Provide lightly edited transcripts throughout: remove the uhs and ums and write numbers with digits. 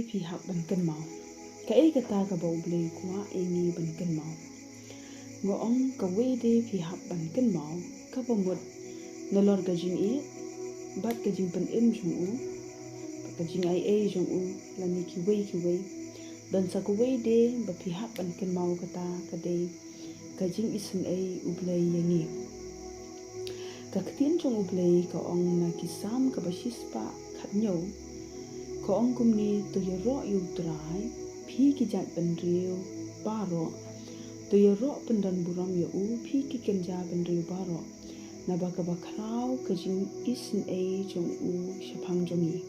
phi hap ban kynmaw. Kawei kata ka bau blei kwa engi ban kynmaw. Ngoong kawei de phi hap ban kynmaw ka pamut nolor gajing e bat gajing pan im jung u gajing ai jung u lani kiwei dan sa kawei de ba phi hap ban kynmaw kata kadei gajing isun ai ublei yangi. Kaktian jung ublei ka ong na kisam ka bashispa khat nyau ka ong kumni to yoro yu trai phi ki jat ban riu baro to yoro pandan buram yu phi ki kenja ban riu baro na ba ka bakrau kajing isun ai jung u shapang jongi.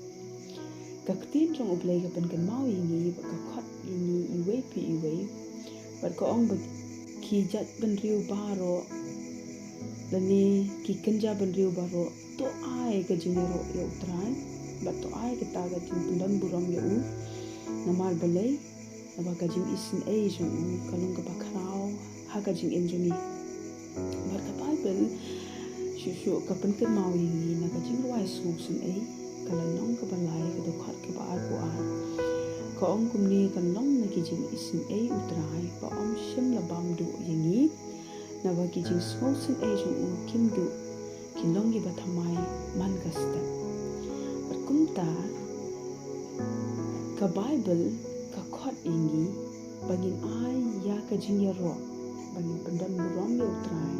Kaktian jung ublei ka ban kynmaw yangi ba ka khat yangi iwei pi iwei bat ka ong ba ki jat ban riu baro lani ki kenja ban riu baro to ai ka jingero yu trai bat to ai ka ta ga jing pandan buram yu namar balai naba ka jing isin ai jung kalung ka bakrau ha ka jing enjungi bar ka bible shu ka pan kynmaw yangi na ka jing ruai su sun ai kalanong ka balai ka do khat ka ba ko a ka ong kumni kalong na ki jing isin ai utrai ba om shim la bam du yangi na ba ki jing small sun ai jung kim du kilong gi ba thamai man ka sta bat kumta ka bible ka khat ingi bangin ai ya ka jing ya ro bangin pandan buram yo trai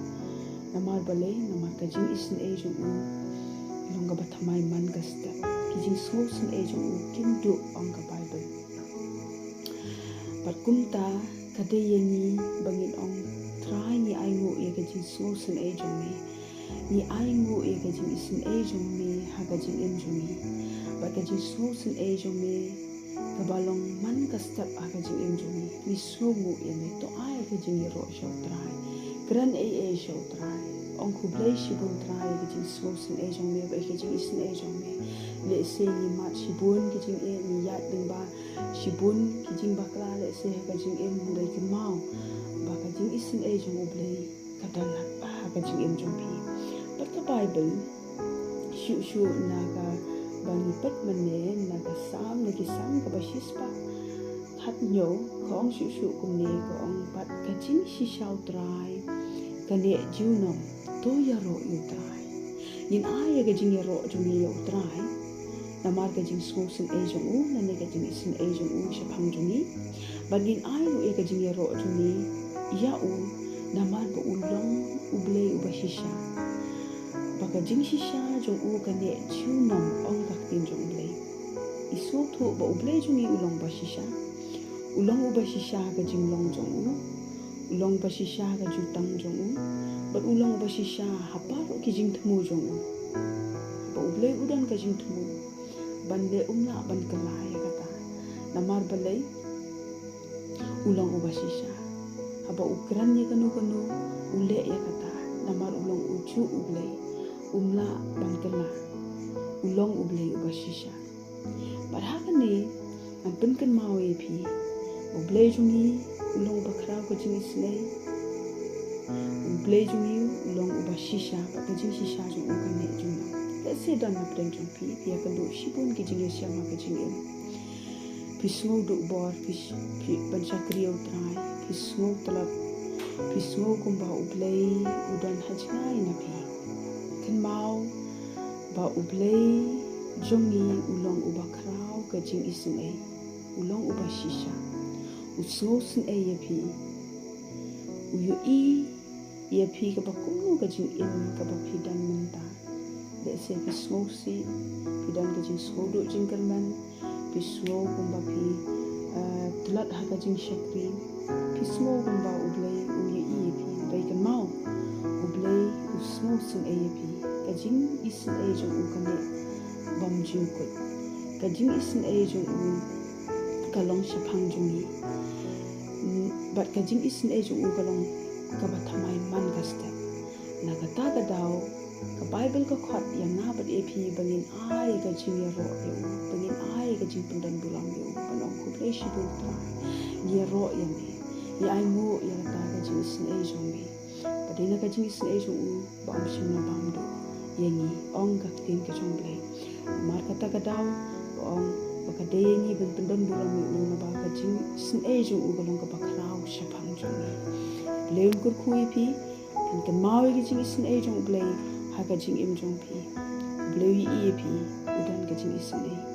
namar balai namar ka jing isin ai jung kilong ga ba thamai man ka sta ki jing small sun ai jung kim du ong ka bible bat kumta ka de yangi bangin ong try ni ai ngu e ka jing small sun ai jung ni ai ngu e ka jing isin ai jung ha ka jing em jung ba ka jing small sun ai jung ka balong man ka step ha ka jing em jung ni so ngu e me to ai ka jing ro show try gran ai show try ong ku blai shi bun try ka jing small sun ai jung ba ka jing isin ai jung le se ni mat shi bun ka jing e ni yat ding ba shi bun ki jing ba kla le se ha ka jing em dai ki mau ba ka jing isin ai jung blai ka dalat ba ka jing em jung pi but ka bible shu na ka bani pat mane na ka sam na ki sam ka ba shispa khat nyo khong shu kum ne ko ong pat ka jing shi shau trai ka ne ju no to ya ro yu trai yin ai ka jing ya ro jung ni yu trai na mar ka jing small sun ai jung na ne ka jing isin ai jung shapang jung ni bagin ai lu e ka jing ya ro jung ni ya na mar ba ulong ublei uba shisha baka jing shisha jung ka ne chu nom ong ka tin jung blei isu thu ba ublei jung ulong ba shisha ulong uba shisha ka jing long jung ulong ba shisha ka ju tang jung ba ulong ba shisha hapar ki jing thmu jung ba ublei udan ka jing thmu bande umla ban kala ya kata namar balai ulong uba shisha haba ukran ya kanu ule ya kata namar ulong uju ublei umla ban kala ulong ublei uba shisha barhakane an pan kynmaw e phi ublei jungi ulong ba khra ko jing islei ublei jungi ulong uba shisha ba ka jing shisha jung ka ne jung la se dan na plan jung phi ya ka lu shibun ki jing ya ma ka jing em pismo du bor phi ban sakriyo trai pismo talap pismo kumba ublei udan hajnai na phi kynmaw ba ublei jongi ulong uba krau ka jing isin ai ulong uba shisha usmo sin ai ya phi uyu ya phi ka ba kumnu ka jing in ka ba phi dan menta de se pismo si phi dan ka jing so do jing kalman pismo kumba phi tlat ha ka jing shakri pismo kumba ublei uyu phi bai kynmaw ublei usmo sin ai ya phi ka jing isin ai jung ka ne bam jing ko ka jing isin ai jung ka long shapang jung bat ka jing isin ai jung ka long ka ba thamai man ka step na ka ta ka daw ka bible ka khat yang na bat e phi bangin ai ka jing ya ro yo bangin ai ka jing pandan bulam yo banong ko play shi bu tra ya ro ya ni ya ai mo ya ta ka jing isin ai jung mi padina ka jing isin ai jung ba am shim na bam do yangi ong ka tin ka jung play mar ka ta ka daw ong baka deyengi ben pendon burami una ba kajing sin ejung ugalong ka bakrau shapang jongi leun kur kui pi kan mawi kajing sin ejung blei ha kajing im jong pi blei pi udan kajing isin